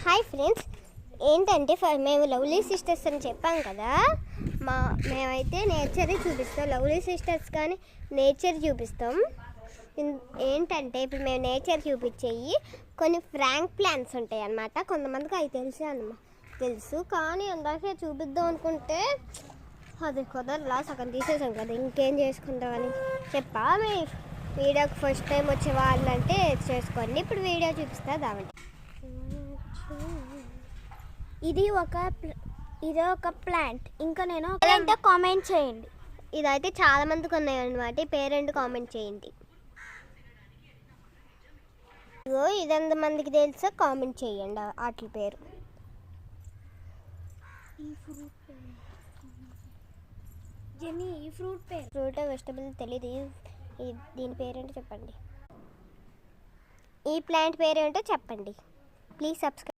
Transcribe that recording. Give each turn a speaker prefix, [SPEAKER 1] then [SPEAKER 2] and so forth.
[SPEAKER 1] Hi friends, ఏంటంటే మేము lovely sisters అని చెప్పాం కదా. మేమైతే నేచర్ చూపిస్తాం. లవ్లీ సిస్టర్స్ కానీ నేచర్ చూపిస్తాం. ఏంటంటే ఇప్పుడు మేము నేచర్ చూపించేవి కొన్ని ఫ్రాంక్ ప్లాన్స్ ఉంటాయి అన్నమాట. కొంతమందికి అవి తెలుసు కానీ అందాకే చూపిద్దాం అనుకుంటే అది కుదరలా, సగం తీసేసాం కదా, ఇంకేం చేసుకుంటామని చెప్పా. మీ వీడియోకి ఫస్ట్ టైం వచ్చే వాళ్ళంటే చేసుకోండి. ఇప్పుడు వీడియో చూపిస్తా దామంటే.
[SPEAKER 2] ఇది ఒక ప్లాంట్. ఇంకా నేను ఏంటో కామెంట్ చేయండి.
[SPEAKER 1] ఇదైతే చాలా మందికి ఉన్నాయి అన్నమాట. పేరెంట్ కామెంట్ చేయండి. ఇది ఎంతమందికి తెలుసో కామెంట్ చేయండి వాటి పేరు.
[SPEAKER 2] ఈ ఫ్రూట్
[SPEAKER 1] వెజిటబుల్ తెలియదు. దీని పేరేంటో చెప్పండి. ఈ ప్లాంట్ పేరేంటో చెప్పండి. Please subscribe.